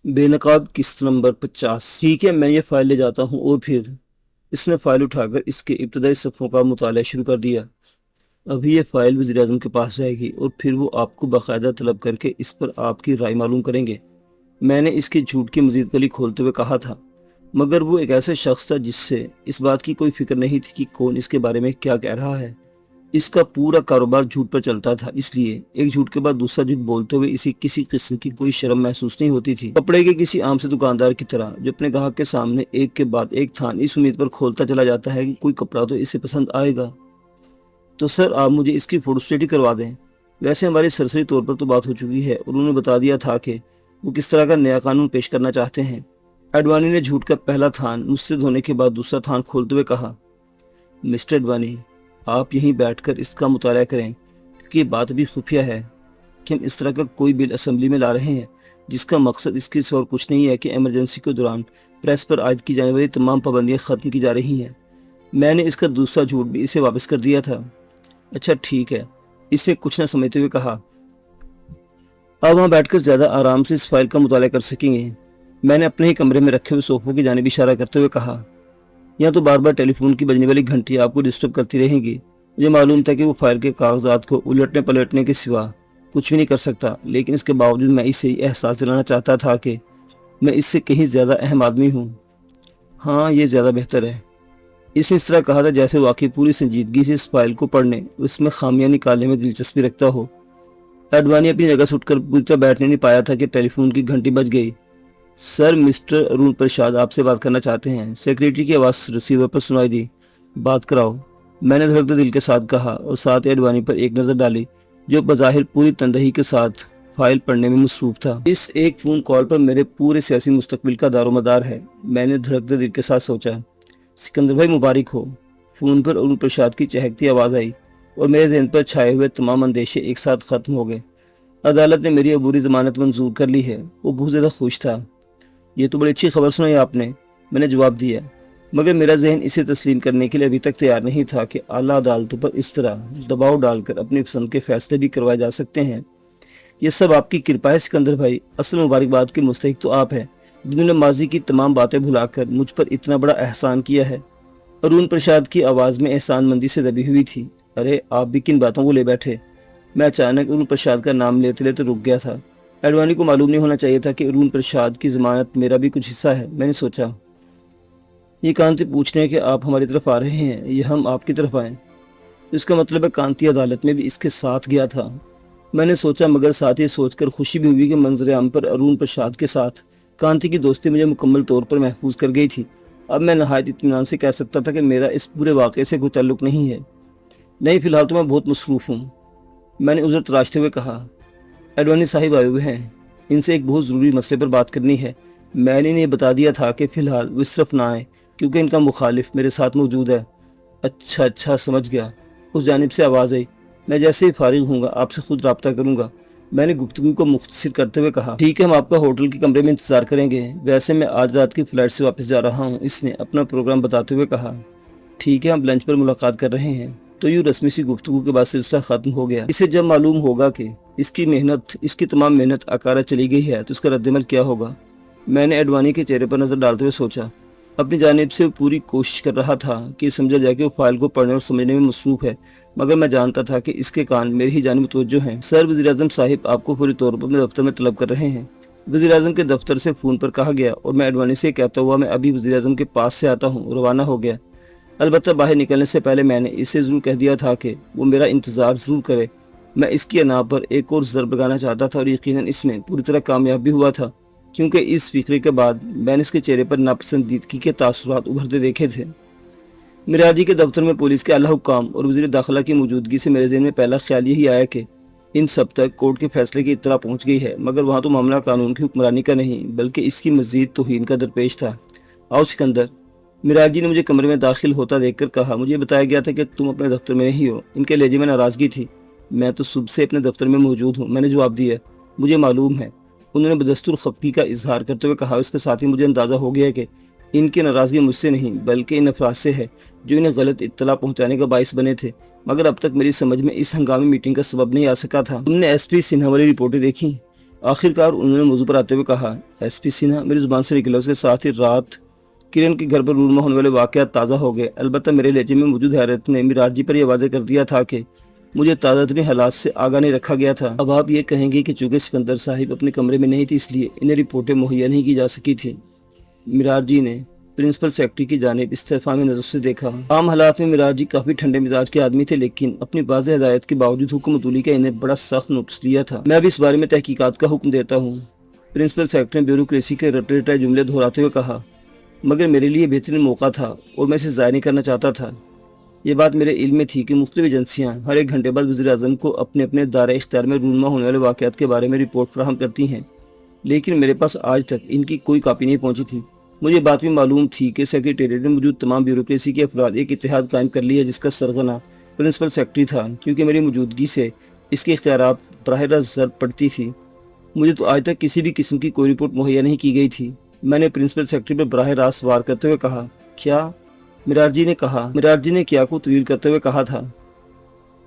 बेनकाब किस्त नंबर 50। ठीक है, मैं ये फाइल ले जाता हूँ। और फिर इसने फाइल उठाकर इसके इब्तदाई सफ़ों का मुताला शुरू कर दिया। अभी ये फाइल वज़ीर-ए-आज़म के पास जाएगी और फिर वो आपको बाकायदा तलब करके इस पर आपकी राय मालूम करेंगे। मैंने इसके झूठ की मजीद कली खोलते हुए कहा था, मगर वो एक ऐसा शख्स था जिससे इस बात की कोई फिक्र नहीं थी कि कौन इसके बारे में क्या कह रहा है। इसका पूरा कारोबार झूठ पर चलता था, इसलिए एक झूठ के बाद दूसरा झूठ बोलते हुए इसे किसी किस्म की कोई शर्म महसूस नहीं होती थी। कपड़े के किसी आम से दुकानदार की तरह जो अपने ग्राहक के सामने एक के बाद एक थान इस उम्मीद पर खोलता चला जाता है कि कोई कपड़ा तो इसे पसंद आएगा। तो सर, आप मुझे इसकी फोटोस्टेट करवा दें। वैसे हमारी सरसरी तौर पर तो बात हो चुकी है और उन्होंने बता दिया था कि वो किस तरह का नया कानून पेश करना चाहते हैं। अडवाणी ने झूठ का पहला थान मुझसे धोने के बाद दूसरा थान खोलते हुए कहा, मिस्टर अडवाणी, आप यहीं बैठकर इसका मुताला करें, क्योंकि ये बात भी खुफिया है कि हम इस तरह का कोई बिल असेंबली में ला रहे हैं जिसका मकसद इसके सिवा और कुछ नहीं है कि इमरजेंसी के दौरान प्रेस पर आयद की जाने वाली तमाम पाबंदियां खत्म की जा रही हैं। मैंने इसका दूसरा झूठ भी इसे वापस कर दिया था। अच्छा ठीक है, इसे कुछ न समझते हुए कहा। अब वहाँ बैठकर ज्यादा आराम से इस फाइल का मुताला कर सकेंगे। मैंने अपने ही कमरे में रखे हुए सोफों की जानिब इशारा करते हुए कहा। यहाँ तो बार बार टेलीफोन की बजने वाली घंटी आपको डिस्टर्ब करती रहेंगी। मुझे मालूम था कि वो फाइल के कागजात को उलटने पलटने के सिवा कुछ भी नहीं कर सकता, लेकिन इसके बावजूद मैं इसे एहसास दिलाना चाहता था कि मैं इससे कहीं ज्यादा अहम आदमी हूँ। हाँ, ये ज्यादा बेहतर है। इसने इस तरह कहा था जैसे वाकई पूरी संजीदगी से इस फाइल को पढ़ने और इसमें खामियां निकालने में दिलचस्पी रखता हो। अडवाणी अपनी जगह से उठकर पूरी तरह बैठने नहीं पाया था कि टेलीफोन की घंटी बज गई। सर, मिस्टर अरुण प्रसाद आपसे बात करना चाहते हैं। सेक्रेटरी की आवाज़ रिसीवर पर सुनाई दी। बात कराओ, मैंने धड़कते दिल के साथ कहा और साथ ही अडवाणी पर एक नज़र डाली जो बज़ाहिर पूरी तंदही के साथ फाइल पढ़ने में मसरूफ था। इस एक फ़ोन कॉल पर मेरे पूरे सियासी मुस्तकबिल का दारोमदार है, मैंने धड़कते दिल के साथ सोचा। सिकंदर भाई मुबारक हो। फ़ोन पर अरुण प्रसाद की चहकती आवाज़ आई और मेरे ज़हन पर छाए हुए तमाम अंदेशे एक साथ ख़त्म हो गए। अदालत ने मेरी अबूरी ज़मानत मंजूर कर ली है। वो बहुत ज़्यादा खुश था। ये तो बड़ी अच्छी खबर सुनाई आपने, मैंने जवाब दिया, मगर मेरा जहन इसे तस्लीम करने के लिए अभी तक तैयार नहीं था कि आला अदालतों पर इस तरह दबाव डालकर अपनी पसंद के फैसले भी करवाए जा सकते हैं। ये सब आपकी कृपा है सिकंदर भाई। असल मुबारकबाद के मुस्तहिक तो आप हैं, जिन्होंने माजी की तमाम बातें भुलाकर मुझ पर इतना बड़ा एहसान किया है। अरुण प्रसाद की आवाज़ में एहसान मंदी से दबी हुई थी। अरे, आप भी किन बातों को ले बैठे? मैं अचानक अरुण प्रसाद का नाम लेते लेते रुक गया था। अडवाणी को मालूम नहीं होना चाहिए था कि अरुण प्रसाद की जमानत मेरा भी कुछ हिस्सा है। मैंने सोचा, ये कांति पूछने है कि आप हमारी तरफ आ रहे हैं या हम आपकी तरफ आए। तो इसका मतलब है कांति अदालत में भी इसके साथ गया था। मैंने सोचा, मगर साथ ही सोचकर खुशी भी हुई कि मंजर आम पर अरुण प्रसाद के साथ कांति की दोस्ती मुझे मुकम्मल तौर पर महफूज कर गई थी। अब मैं नहायत इत्मीनान से कह सकता था कि मेरा इस पूरे वाक़े से कोई ताल्लुक नहीं है। नहीं, फिलहाल तो मैं बहुत मसरूफ़ हूँ, मैंने उधर तराशते हुए कहा। अडवाणी साहिब आए हुए हैं, इनसे एक बहुत ज़रूरी मसले पर बात करनी है। मैंने इन्हें बता दिया था कि फ़िलहाल वो इस तरफ ना आए क्योंकि इनका मुखालिफ मेरे साथ मौजूद है। अच्छा, समझ गया। उस जानिब से आवाज़ आई। मैं जैसे ही फारिग हूँगा आपसे खुद रब्ता करूँगा, मैंने गुफ्तगू को मुख्तसर करते हुए कहा। ठीक है, हम आपका होटल के कमरे में इंतज़ार करेंगे। वैसे मैं आज रात की फ़्लाइट से वापस जा रहा हूँ, इसने अपना प्रोग्राम बताते हुए कहा। ठीक है, हम लंच पर मुलाकात कर रहे हैं। तो यूँ रस्मी सी गुफ्तगू के बाद सिलसिला ख़त्म हो गया। इसे जब मालूम होगा कि इसकी तमाम मेहनत अकारा चली गई है तो इसका रद्दमल क्या होगा। मैंने अडवाणी के चेहरे पर नज़र डालते हुए सोचा। अपनी जानिब से पूरी कोशिश कर रहा था कि समझा जाए कि वो फाइल को पढ़ने और समझने में मसरूफ़ है, मगर मैं जानता था कि इसके कान मेरी ही जानिब मुतवज्जो हैं। सर, वज़ीर-ए-आज़म साहिब आपको पूरी तौर पर अपने दफ्तर में तलब कर रहे हैं। वज़ीर-ए-आज़म के दफ्तर से फ़ोन पर कहा गया और मैं अडवाणी से कहता हुआ मैं अभी वज़ीर-ए-आज़म के पास से आता हूँ रवाना हो गया। अलबत्ता बाहर निकलने से पहले मैंने इसे ज़रूर कह दिया था कि वो मेरा इंतज़ार ज़रूर करे। मैं इसकी अना पर एक और ज़रब लगाना चाहता था और यकीनन इसमें पूरी तरह कामयाब भी हुआ था, क्योंकि इस फिक्रे के बाद मैंने इसके चेहरे पर नापसंदीदगी के तासुरात उभरते देखे थे। मिराजी के दफ्तर में पुलिस के आला हुक्काम और वज़ीर दाखिला की मौजूदगी से मेरे ज़हन में पहला ख्याल यही आया कि इन सब तक कोर्ट के फैसले की इत्तला पहुँच गई है, मगर वहाँ तो मामला कानून की हुक्मरानी का नहीं बल्कि इसकी मज़ीद तौहीन का दरपेश था। आओ सिकंदर, मिराजी ने मुझे कमरे में दाखिल होता देखकर कहा। मुझे बताया गया था कि तुम अपने दफ्तर में नहीं हो। इनके लहजे में नाराज़गी थी। मैं तो सुबह से अपने दफ्तर में मौजूद हूँ, मैंने जवाब दिया। मुझे मालूम है, उन्होंने बदस्तूर खफगी का इजहार करते हुए कहा। इसके साथ ही मुझे अंदाज़ा हो गया कि इनकी नाराज़गी मुझसे नहीं बल्कि इन अफराद से है जो इन्हें गलत इत्तला पहुँचाने का बाइस बने थे, मगर अब तक मेरी समझ में इस हंगामी मीटिंग का सबब नहीं आ सका था। तुमने SP सिन्हा वाली रिपोर्टें देखी? आखिरकार उन्होंने मौजू पर आते हुए कहा, एसपी सिन्हा, मेरी जुबान से निकला। उसके साथ ही रात किरण के घर पर रूनमा होने वाले वाकयात ताज़ा हो गए। अलबत्ता मेरे लहजे में मौजूद हैरत ने मिराज जी पर यह वाज़ेह कर दिया था कि मुझे ताज़ातरीन हालात से आगाह नहीं रखा गया था। अब आप ये कहेंगे कि चूंकि सिकंदर साहिब अपने कमरे में नहीं थे इसलिए इन्हें रिपोर्टें मुहैया नहीं की जा सकी थी। मिराज जी ने प्रिंसिपल सेक्रेटरी की जानिब इस्तेफामी नजर से देखा। आम हालात में मिराज जी काफी ठंडे मिजाज के आदमी थे, लेकिन अपनी वाज़ेह हिदायत के बावजूद हुक्म अतूली का इन्हें बड़ा सख्त नोटिस लिया था। मैं भी इस बारे में तहकीकात का हुक्म देता हूँ। प्रिंसिपल सेक्रेटरी ने ब्यूरोक्रेसी के रटे रटाए जुमले दोहराते हुए कहा, मगर मेरे लिए बेहतरीन मौका था और मैं इसे ज़ाया नहीं करना चाहता था। ये बात मेरे इल्म में थी कि मुख्तलिफ एजेंसियाँ हर एक घंटे बाद वज़ीर आज़म को अपने अपने दायरे इख्तियार में रूनमा होने वाले वाक़यात के बारे में रिपोर्ट फराहम करती हैं, लेकिन मेरे पास आज तक इनकी कोई कापी नहीं पहुंची थी। मुझे बात भी मालूम थी कि सेक्रेटेरिएट में मौजूद तमाम ब्यूरोक्रेसी के अफराद एक इत्तेहाद कायम कर लिया जिसका सरगना प्रिंसिपल सेक्रेटरी था, क्योंकि मेरी मौजूदगी से इसके इख्तियारात बराह रास्त ज़र पड़ती थी। मुझे तो आज तक किसी भी किस्म की कोई रिपोर्ट मुहैया नहीं की गई थी। मैंने प्रिंसिपल सेक्रेटरी पर बराह रास्त वार करते हुए कहा, क्या? मिराज जी ने कहा। मिराज जी ने क्या को तवील करते हुए कहा था,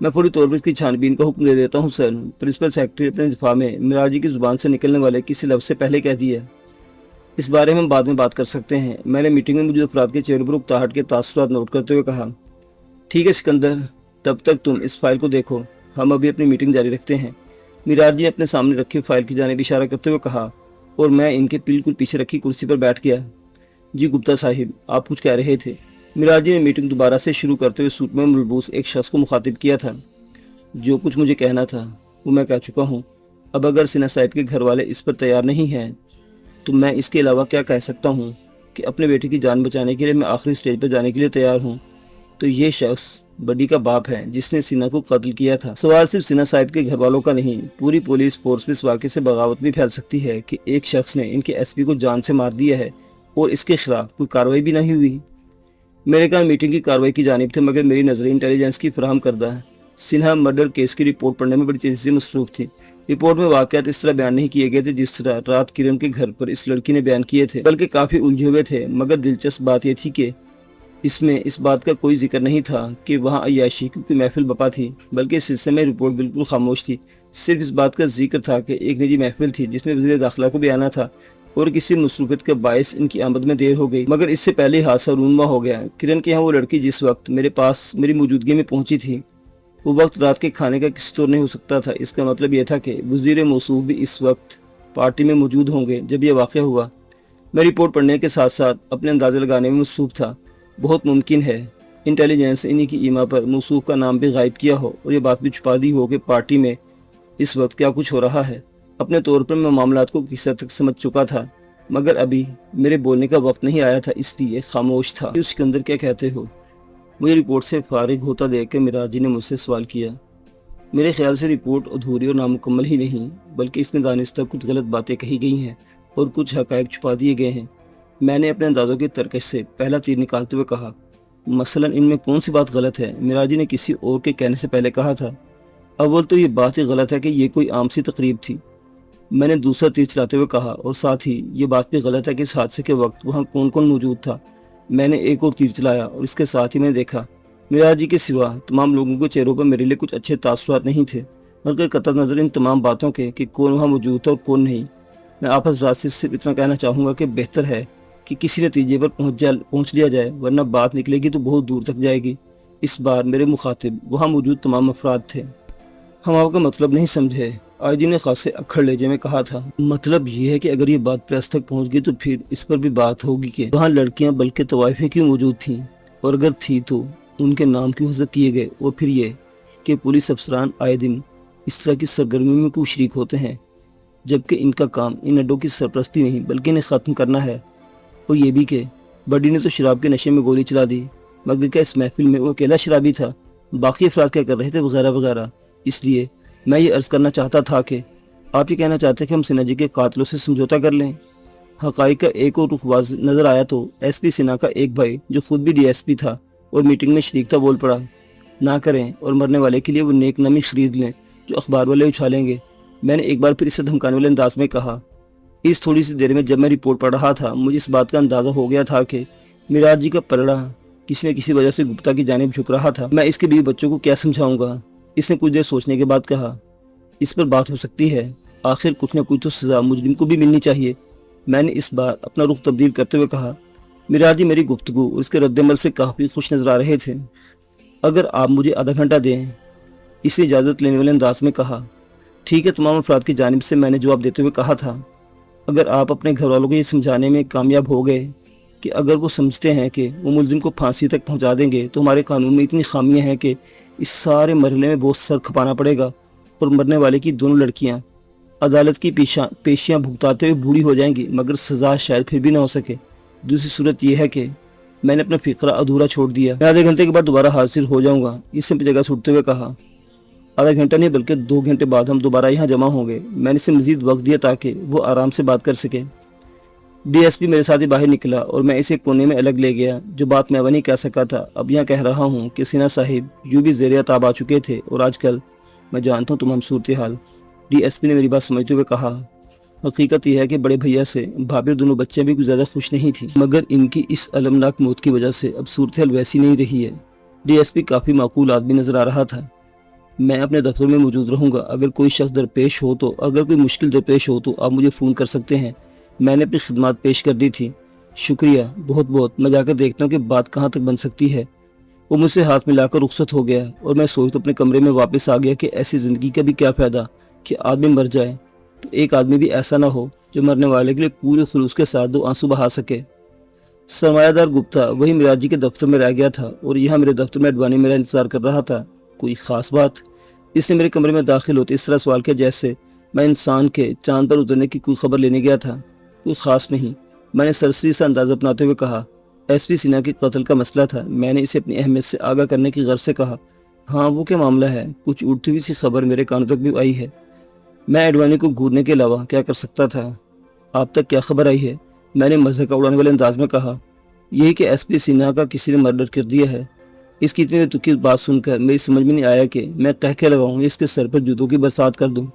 मैं पूरी तौर पर इसकी छानबीन का हुक्म दे देता हूँ सर। प्रिंसिपल सेक्रेटरी अपने दिफा में मिराज जी की जुबान से निकलने वाले किसी लफ्ज़ से पहले कह दिया, इस बारे में हम बाद में बात कर सकते हैं। मैंने मीटिंग में मौजूद अफराद के चेहरे पर उकताहट के तासुरात नोट करते हुए कहा, ठीक है सिकंदर, तब तक तुम इस फाइल को देखो, हम अभी अपनी मीटिंग जारी रखते हैं। मिराज जी ने अपने सामने रखी फाइल की जानिब इशारा करते हुए कहा और मैं इनके बिल्कुल पीछे रखी कुर्सी पर बैठ गया। जी गुप्ता साहिब, आप कुछ कह रहे थे। मिराज जी ने मीटिंग दोबारा से शुरू करते हुए सूट में मलबूस एक शख्स को मुखातिब किया था। जो कुछ मुझे कहना था वो मैं कह चुका हूँ। अब अगर सिन्हा साहिब के घर वाले इस पर तैयार नहीं हैं तो मैं इसके अलावा क्या कह सकता हूँ कि अपने बेटे की जान बचाने के लिए मैं आखिरी स्टेज पर जाने के लिए तैयार हूँ। तो ये शख्स बड़ी का बाप है जिसने सिन्हा को कत्ल किया था। सवाल सिर्फ सिन्हा साहिब के घर वालों का नहीं, पूरी पुलिस फोर्स में इस वाक़े से बगावत भी फैल सकती है कि एक शख्स ने इनके एसपी को जान से मार दिया है और इसके खिलाफ कोई कार्रवाई भी नहीं हुई। मेरे ख्याल मीटिंग की कार्रवाई की जानिब थे, मगर मेरी नजरें इंटेलिजेंस की फराहम करदा सिन्हा मर्डर केस की रिपोर्ट पढ़ने में बड़ी तेजी से मसरूफ थी। रिपोर्ट में वाक़यात इस तरह बयान नहीं किए गए थे जिस तरह रात किरण के घर पर इस लड़की ने बयान किए थे, बल्कि काफ़ी उलझे हुए थे। मगर दिलचस्प बात यह थी कि इसमें इस बात का कोई जिक्र नहीं था कि वहाँ अय्याशी की महफिल बपा थी, बल्कि इस सिलसिले में रिपोर्ट बिल्कुल खामोश थी। सिर्फ इस बात का जिक्र था कि एक निजी महफिल थी जिसमें वज़ीर दाखिला को भी आना था और किसी मसरूफियत के बायस इनकी आमद में देर हो गई। मगर इससे पहले हादसा रूनमा हो गया। किरण के यहाँ वो लड़की जिस वक्त मेरे पास मेरी मौजूदगी में पहुंची थी वो वक्त रात के खाने का किसी तौर नहीं हो सकता था। इसका मतलब यह था कि वज़ीर मौसूफ भी इस वक्त पार्टी में मौजूद होंगे जब यह वाक़या हुआ। मैं रिपोर्ट पढ़ने के साथ साथ अपने अंदाज़े लगाने में मसरूफ था। बहुत मुमकिन है इंटेलिजेंस इन्हीं की ईमा पर मौसूफ का नाम भी गायब किया हो और ये बात भी छुपा दी हो कि पार्टी में इस वक्त क्या कुछ हो रहा है। अपने तौर पर मैं मामलात को किस हद तक समझ चुका था, मगर अभी मेरे बोलने का वक्त नहीं आया था, इसलिए खामोश था। उसके अंदर क्या कहते हो? मुझे रिपोर्ट से फारिग होता देख कर मिराज जी ने मुझसे सवाल किया। मेरे ख्याल से रिपोर्ट अधूरी और नामुकम्मल ही नहीं, बल्कि इसमें दानिस्ता कुछ गलत बातें कही गई हैं और कुछ हक़ाइक़ छुपा दिए गए हैं। मैंने अपने अंदाज़ों की तरकश से पहला तीर निकालते हुए कहा, मसलन इनमें कौन सी बात गलत है? मिराज जी ने किसी और के कहने से पहले कहा था। अव्वल तो ये बात ही गलत है कि ये कोई आम सी तकरीब थी। मैंने दूसरा तीर चलाते हुए कहा, और साथ ही ये बात भी गलत है कि इस हादसे के वक्त वहाँ कौन कौन मौजूद था। मैंने एक और तीर चलाया और इसके साथ ही मैंने देखा मिराज जी के सिवा तमाम लोगों के चेहरों पर मेरे लिए कुछ अच्छे तासुरात नहीं थे, बल्कि कतई नज़र इन तमाम बातों के कि कौन वहाँ मौजूद था और कौन नहीं। मैं आपस रात से सिर्फ इतना कहना चाहूँगा कि बेहतर है कि किसी नतीजे पर पहुँच लिया जाए, वरना बात निकलेगी तो बहुत दूर तक जाएगी। इस बार मेरे मुखातिब वहाँ मौजूद तमाम अफराद थे। हम आपका मतलब नहीं समझे, आईजी ने खासे अक्खड़ लहजे में कहा था। मतलब ये है कि अगर ये बात प्रेस तक पहुंच गई तो फिर इस पर भी बात होगी कि वहाँ लड़कियां बल्कि तवाइफें क्यों मौजूद थीं, और अगर थी तो उनके नाम क्यों हज़फ किए गए, और फिर ये कि पुलिस अफसरान आए दिन इस तरह की सरगर्मी में क्यों शरीक होते हैं, जबकि इनका काम इन अड्डों की सरपरस्ती नहीं बल्कि इन्हें ख़त्म करना है। और ये भी कि बडी ने तो शराब के नशे में गोली चला दी, मगर क्या इस महफिल में वो अकेला शराबी था? बाकी अफराद क्या कर रहे थे, वगैरह वगैरह। इसलिए मैं ये अर्ज़ करना चाहता था कि आप ये कहना चाहते कि हम सिन्हा जी के कातिलों से समझौता कर लें। हक़ाइक़ का एक और रुख वाज़ नज़र आया तो एसपी सिन्हा का एक भाई जो खुद भी डीएसपी था और मीटिंग में शरीक था बोल पड़ा, ना करें और मरने वाले के लिए वो नेक नमी खरीद लें जो अखबार वाले उछालेंगे। मैंने एक बार फिर इसे धमकाने वाले अंदाज में कहा। इस थोड़ी सी देर में जब मैं रिपोर्ट पढ़ रहा था मुझे इस बात का अंदाज़ा हो गया था कि मिराज जी का पलड़ा किसी न किसी वजह से गुप्ता की जानिब झुक रहा था। मैं इसके बीवी बच्चों को क्या समझाऊंगा? इसने कुछ देर सोचने के बाद कहा, इस पर बात हो सकती है, آخر کچھ نہ کچھ تو سزا مجرم کو بھی ملنی چاہیے۔ میں نے اس بار اپنا رخ تبدیل کرتے ہوئے کہا۔ میرا جی میری گفتگو اس کے رد عمل سے کافی خوش نظر آ رہے تھے۔ اگر آپ مجھے آدھا گھنٹہ دیں، اسے اجازت لینے والے انداز میں کہا۔ ٹھیک ہے، تمام افراد کی جانب سے میں نے جواب دیتے ہوئے کہا تھا۔ اگر آپ اپنے گھر والوں کو یہ سمجھانے میں کامیاب ہو گئے کہ اگر وہ سمجھتے ہیں کہ وہ ملزم کو پھانسی تک پہنچا دیں گے تو ہمارے قانون میں اتنی خامیاں ہیں کہ اس سارے مرحلے میں بہت سر کھپانا پڑے گا اور مرنے والے کی دونوں لڑکیاں عدالت کی پیشیاں بھگتاتے ہوئے بوڑھی ہو جائیں گی، مگر سزا شاید پھر بھی نہ ہو سکے۔ دوسری صورت یہ ہے کہ میں نے اپنا فقرہ ادھورا چھوڑ دیا، میں آدھے گھنٹے کے بعد دوبارہ حاضر ہو جاؤں گا۔ اس نے جگہ سے اٹھتے ہوئے کہا۔ آدھا گھنٹہ نہیں بلکہ 2 گھنٹے بعد ہم دوبارہ یہاں جمع ہوں گے۔ میں نے اسے مزید وقت دیا تاکہ وہ آرام سے بات کر سکے۔ ڈی ایس پی میرے ساتھ ہی باہر نکلا اور میں اسے کونے میں الگ لے گیا۔ جو بات میں نہیں کہہ سکا تھا اب یہاں کہہ رہا ہوں کہ سنہا صاحب یوں بھی زیر عتاب آ چکے تھے، اور آج کل میں جانتا ہوں تمام صورتحال۔ ڈی ایس پی نے میری بات سمجھتے ہوئے کہا۔ حقیقت یہ ہے کہ بڑے بھیا سے بھابھی اور دونوں بچے بھی کچھ زیادہ خوش نہیں تھی، مگر ان کی اس المناک موت کی وجہ سے اب صورتحال ویسی نہیں رہی ہے۔ ڈی ایس پی کافی معقول آدمی نظر آ رہا تھا۔ میں اپنے دفتر میں موجود رہوں گا، اگر کوئی شخص درپیش ہو تو اگر کوئی مشکل درپیش ہو تو آپ مجھے فون کر سکتے ہیں۔ میں نے اپنی خدمات پیش کر دی تھی۔ شکریہ، بہت بہت، میں جا کر دیکھتا ہوں کہ بات کہاں تک بن سکتی ہے۔ وہ مجھ سے ہاتھ ملا کر رخصت ہو گیا اور میں سوچ تو اپنے کمرے میں واپس آ گیا کہ ایسی زندگی کا بھی کیا فائدہ کہ آدمی مر جائے تو ایک آدمی بھی ایسا نہ ہو جو مرنے والے کے لیے پورے خلوص کے ساتھ 2 آنسو بہا سکے۔ سرمایہ دار گپتا وہی میراج جی کے دفتر میں رہ گیا تھا اور یہاں میرے دفتر میں اڈوانی میرا انتظار کر رہا تھا۔ کوئی خاص بات؟ اس نے میرے کمرے میں داخل ہوتے اس طرح سوال کیا جیسے میں انسان کے چاند پر اترنے کی کوئی خبر لینے گیا تھا۔ کوئی خاص نہیں، میں نے سرسری سے اندازہ اپناتے ہوئے کہا۔ ایس پی سنہا کے قتل کا مسئلہ تھا۔ میں نے اسے اپنی اہمیت سے آگاہ کرنے کی غرض سے کہا۔ ہاں، وہ کیا معاملہ ہے؟ کچھ اڑتی ہوئی سی خبر میرے کانوں تک بھی آئی ہے۔ میں اڈوانی کو گھورنے کے علاوہ کیا کر سکتا تھا؟ آپ تک کیا خبر آئی ہے؟ میں نے مزاق اڑانے والے انداز میں کہا۔ یہی کہ ایس پی سنہا کا کسی نے مرڈر کر دیا ہے۔ اس کی اتنی تکی بات سن کر میری سمجھ میں نہیں آیا کہ میں کہہ لگاؤں اس کے سر پر جوتوں کی برسات کر دوں۔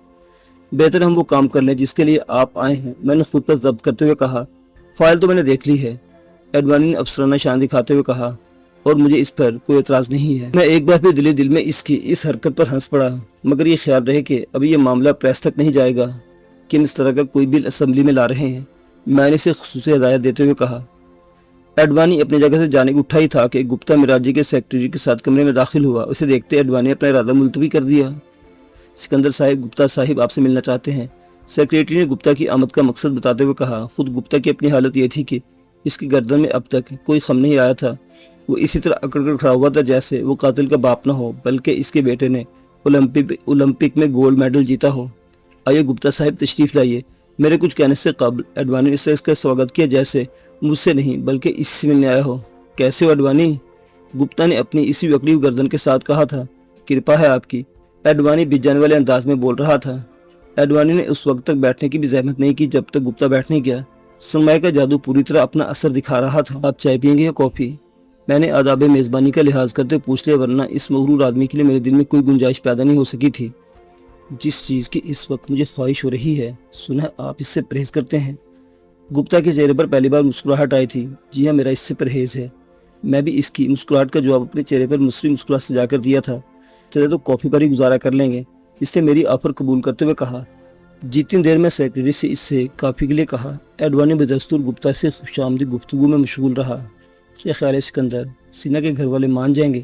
بہتر ہم وہ کام کر لیں جس کے لیے آپ آئے ہیں، میں نے خود پر ضبط کرتے ہوئے کہا۔ فائل تو میں نے دیکھ لی ہے، ایڈوانی نے افسرانہ شان دکھاتے ہوئے کہا، اور مجھے اس پر کوئی اعتراض نہیں ہے۔ میں ایک بار پھر دل میں اس کی اس حرکت پر ہنس پڑا، مگر یہ خیال رہے کہ ابھی یہ معاملہ پریس تک نہیں جائے گا کہ ہم اس طرح کا کوئی بل اسمبلی میں لا رہے ہیں۔ میں نے اسے خصوصی ہدایت دیتے ہوئے کہا۔ ایڈوانی اپنی جگہ سے جانے کو اٹھا ہی تھا کہ گپتا میراج جی کے سیکرٹری کے ساتھ کمرے میں داخل ہوا۔ اسے دیکھتے ایڈوانی نے اپنا ارادہ ملتوی کر دیا۔ سکندر صاحب، گپتا صاحب آپ سے ملنا چاہتے ہیں۔ سیکریٹری نے گپتا کی آمد کا مقصد بتاتے ہوئے کہا۔ خود گپتا کی اپنی حالت یہ تھی کہ اس کی گردن میں اب تک کوئی خم نہیں آیا تھا۔ وہ اسی طرح اکڑ کر کھڑا ہوا تھا جیسے وہ قاتل کا باپ نہ ہو بلکہ اس کے بیٹے نے اولمپک میں گولڈ میڈل جیتا ہو۔ آئیے گپتا صاحب تشریف لائیے۔ میرے کچھ کہنے سے قبل ایڈوانی نے اس کا سواگت کیا جیسے مجھ سے نہیں بلکہ اس سے ملنے آیا ہو۔ کیسے ہو ایڈوانی؟ گپتا نے اپنی اسی اکڑی ہوئی گردن کے ساتھ کہا تھا۔ کرپا ہے آپ کی، ایڈوانی بھج جانے والے انداز میں بول رہا تھا۔ ایڈوانی نے اس وقت تک بیٹھنے کی بھی زحمت نہیں کی جب تک گپتا بیٹھ نہیں گیا۔ سرمایہ کا جادو پوری طرح اپنا اثر دکھا رہا تھا۔ آپ چائے پیئیں گے یا کافی؟ میں نے آداب میزبانی کا لحاظ کرتے پوچھ لیا، ورنہ اس مغرور آدمی کے لیے میرے دل میں کوئی گنجائش پیدا نہیں ہو سکی تھی۔ جس چیز کی اس وقت مجھے خواہش ہو رہی ہے، سنا آپ اس سے پرہیز کرتے ہیں؟ گپتا کے چہرے پر پہلی بار مسکراہٹ آئی تھی۔ جی ہاں، میرا اس سے پرہیز ہے۔ میں بھی اس کی مسکراہٹ کا جواب اپنے چہرے پر مصری مسکراہٹ سجا کر دیا تھا۔ چلے تو کافی پر ہی گزارا کر لیں گے، اس نے میری آفر قبول کرتے ہوئے کہا۔ جتنی دیر میں سیکرٹری سے اس سے کافی کے لیے کہا، ایڈوانی بدستور گپتا سے خوش آمدید گفتگو میں مشغول رہا۔ کیا خیال ہے سکندر، سنہا کے گھر والے مان جائیں گے؟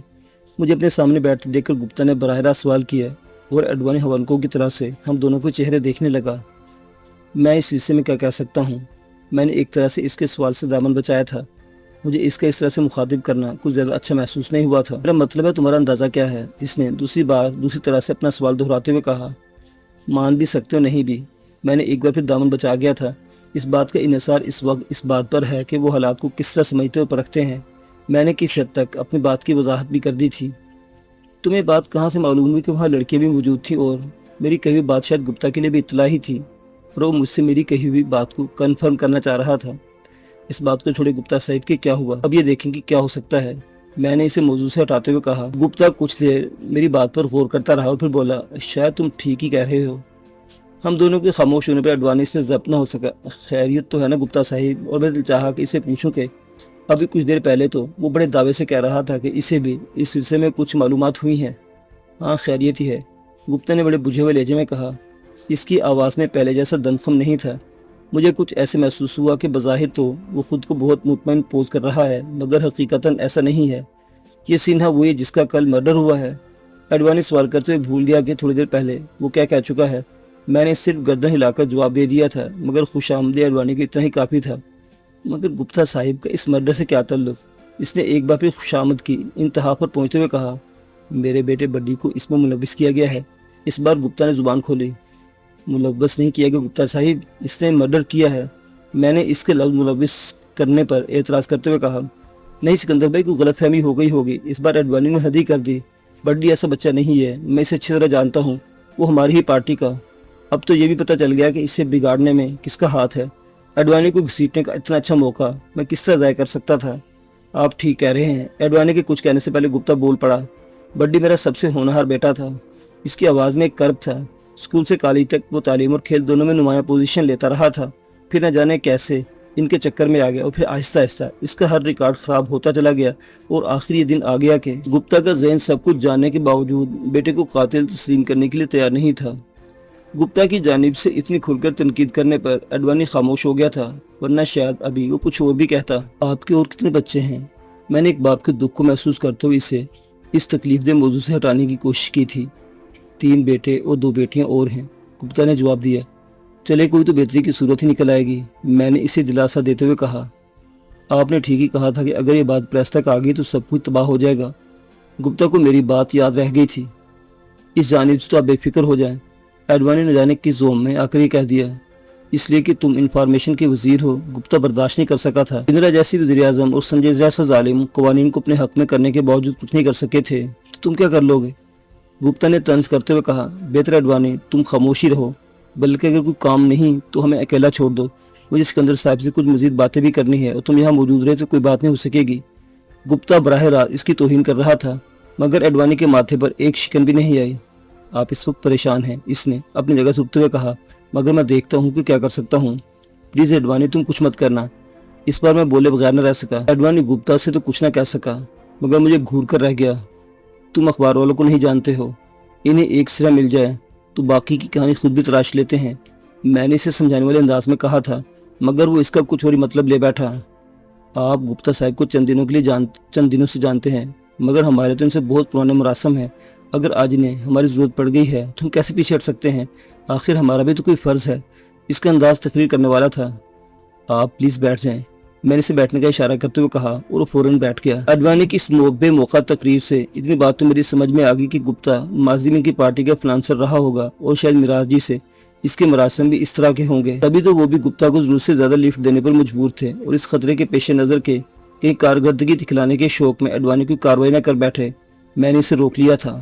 مجھے اپنے سامنے بیٹھتے دیکھ کر گپتا نے براہ راست سوال کیا اور ایڈوانی حوالکوں کی طرح سے ہم دونوں کو چہرے دیکھنے لگا۔ میں اس حصے میں کیا کہہ سکتا ہوں؟ میں نے ایک طرح سے اس کے سوال سے دامن بچایا تھا۔ مجھے اس کا اس طرح سے مخاطب کرنا کچھ زیادہ اچھا محسوس نہیں ہوا تھا۔ میرا مطلب ہے تمہارا اندازہ کیا ہے؟ اس نے دوسری طرح سے اپنا سوال دہراتے ہوئے کہا۔ مان بھی سکتے ہو نہیں بھی، میں نے ایک بار پھر دامن بچا گیا تھا۔ اس بات کا انحصار اس وقت اس بات پر ہے کہ وہ حالات کو کس طرح سمجھتے اور پرکھتے ہیں۔ میں نے کس حد تک اپنی بات کی وضاحت بھی کر دی تھی۔ تمہیں بات کہاں سے معلوم ہوئی کہ وہاں لڑکیاں بھی موجود تھیں اور میری کہی ہوئی بات شاید گپتا کے لیے بھی اطلاع ہی تھی اور وہ مجھ سے میری کہی ہوئی بات کو کنفرم کرنا چاہ رہا تھا۔ اس بات کو چھوڑے گپتا صاحب کہ کیا ہوا، اب یہ دیکھیں کہ کیا ہو سکتا ہے۔ میں نے اسے موضوع سے ہٹاتے ہوئے کہا۔ گپتا کچھ دیر میری بات پر غور کرتا رہا اور پھر بولا، شاید تم ٹھیک ہی کہہ رہے ہو۔ ہم دونوں کے خاموش ہونے پر ایڈوانی سے ضبط نہ ہو سکا۔ خیریت تو ہے نا گپتا صاحب؟ اور میں دل چاہا کہ اسے پوچھوں کہ ابھی کچھ دیر پہلے تو وہ بڑے دعوے سے کہہ رہا تھا کہ اسے بھی اس سلسلے میں کچھ معلومات ہوئی ہیں۔ ہاں، خیریت ہی ہے، گپتا نے بڑے بجھے ہوئے لہجے میں کہا۔ اس کی آواز میں پہلے جیسا دمخم نہیں تھا۔ مجھے کچھ ایسے محسوس ہوا کہ بظاہر تو وہ خود کو بہت مطمئن پوز کر رہا ہے، مگر حقیقتاً ایسا نہیں ہے۔ یہ سنہا وہی جس کا کل مرڈر ہوا ہے؟ ایڈوانی سوال کرتے ہوئے بھول گیا کہ تھوڑی دیر پہلے وہ کیا کہہ چکا ہے۔ میں نے صرف گردن ہلا کر جواب دے دیا تھا، مگر خوش آمدید ایڈوانی کو اتنا ہی کافی تھا۔ مگر گپتا صاحب کا اس مرڈر سے کیا تعلق؟ اس نے ایک بار پھر خوش آمد کی، انتہا پر پہنچتے ہوئے کہا، میرے بیٹے بڈی کو اس میں ملوث کیا گیا ہے۔ اس بار گپتا نے زبان کھولی۔ ملوث نہیں کیا گیا گپتا صاحب، اس نے مرڈر کیا ہے۔ میں نے اس کے لفظ ملوث کرنے پر اعتراض کرتے ہوئے کہا، نہیں سکندر بھائی، کوئی غلط فہمی ہو گئی ہوگی۔ اس بار ایڈوانی نے حد ہی کر دی۔ بڈی ایسا بچہ نہیں ہے، میں اسے اچھی طرح جانتا ہوں، وہ ہماری ہی پارٹی کا۔ اب تو یہ بھی پتہ چل گیا کہ اسے بگاڑنے میں کس کا ہاتھ ہے۔ ایڈوانی کو گھسیٹنے کا اتنا اچھا موقع میں کس طرح ضائع کر سکتا تھا؟ آپ ٹھیک کہہ رہے ہیں۔ ایڈوانی کے کچھ کہنے سے پہلے گپتا بول پڑا، بڈی میرا سب سے ہونہار بیٹا تھا۔ اس کی آواز میں ایک کرب تھا۔ اسکول سے کالج تک وہ تعلیم اور کھیل دونوں میں نمایاں پوزیشن لیتا رہا تھا، پھر نہ جانے کیسے ان کے چکر میں آ گیا، اور پھر آہستہ آہستہ اس کا ہر ریکارڈ خراب ہوتا چلا گیا، اور آخر یہ دن آ گیا کہ گپتا کا ذہن سب کچھ جاننے کے باوجود بیٹے کو قاتل تسلیم کرنے کے لیے تیار نہیں تھا۔ گپتا کی جانب سے اتنی کھل کر تنقید کرنے پر ایڈوانی خاموش ہو گیا تھا، ورنہ شاید ابھی وہ کچھ اور بھی کہتا۔ آپ کے اور کتنے بچے ہیں؟ میں نے ایک باپ کے دکھ کو محسوس کرتے ہوئے اسے اس تکلیف دہ موضوع سے ہٹانے کی کوشش کی تھی۔ 3 بیٹے اور 2 بیٹیاں اور ہیں، گپتا نے جواب دیا۔ چلے کوئی تو بہتری کی صورت ہی نکل آئے گی، میں نے اسے دلاسا دیتے ہوئے کہا۔ آپ نے ٹھیک ہی کہا تھا کہ اگر یہ بات پریس تک آ گئی تو سب کچھ تباہ ہو جائے گا۔ گپتا کو میری بات یاد رہ گئی تھی۔ اس جانب سے تو آپ بے فکر ہو جائیں، ایڈوانی نے جانے کس زوم میں آ کر یہ کہہ دیا۔ اس لیے کہ تم انفارمیشن کے وزیر ہو، گپتا برداشت نہیں کر سکا تھا۔ اندرا جیسی وزیر اعظم اور سنجے جیسا ظالم قوانین کو اپنے حق میں کرنے کے باوجود کچھ نہیں کر سکے تھے، تو تم کیا کر لو گے؟ گپتا نے طنز کرتے ہوئے کہا، بہتر ایڈوانی تم خاموشی رہو، بلکہ اگر کوئی کام نہیں تو ہمیں اکیلا چھوڑ دو۔ مجھے سکندر صاحب سے کچھ مزید باتیں بھی کرنی ہے، اور تم یہاں موجود رہے تو کوئی بات نہیں ہو سکے گی۔ گپتا براہ راست اس کی توہین کر رہا تھا، مگر ایڈوانی کے ماتھے پر ایک شکن بھی نہیں آئی۔ آپ اس وقت پریشان ہیں، اس نے اپنی جگہ سے اٹھتے ہوئے کہا، مگر میں دیکھتا ہوں کہ کیا کر سکتا ہوں۔ پلیز ایڈوانی تم کچھ مت کرنا۔ اس بار میں بولے بغیر نہ رہ سکا۔ ایڈوانی گپتا سے تو کچھ نہ کہہ سکا، مگر مجھے گھور کر رہ گیا۔ تم اخبار والوں کو نہیں جانتے ہو، انہیں ایک سرا مل جائے تو باقی کی کہانی خود بھی تراش لیتے ہیں۔ میں نے اسے سمجھانے والے انداز میں کہا تھا، مگر وہ اس کا کچھ اور ہی مطلب لے بیٹھا۔ آپ گپتا صاحب کو چند دنوں سے جانتے ہیں، مگر ہمارے تو ان سے بہت پرانے مراسم ہیں۔ اگر آج انہیں ہماری ضرورت پڑ گئی ہے تو ہم کیسے پیچھے ہٹ سکتے ہیں؟ آخر ہمارا بھی تو کوئی فرض ہے۔ اس کا انداز تقریر کرنے والا تھا۔ آپ پلیز بیٹھ جائیں، میں نے اسے بیٹھنے کا اشارہ کرتے ہوئے کہا، اور وہ فوراً بیٹھ گیا۔ ایڈوانی کی اس بے موقع تقریر سے اتنی بات تو میری سمجھ میں آ گئی کہ گپتا ماضی میں ان کی پارٹی کا فلانسر رہا ہوگا، اور شاید میراث جی سے اس کے مراسم بھی اس طرح کے ہوں گے۔ تبھی تو وہ بھی گپتا کو ضرورت سے زیادہ لفٹ دینے پر مجبور تھے، اور اس خطرے کے پیش نظر کے کہیں کارکردگی دکھلانے کے شوق میں ایڈوانی کی کارروائی نہ کر بیٹھے، میں نے اسے روک لیا تھا۔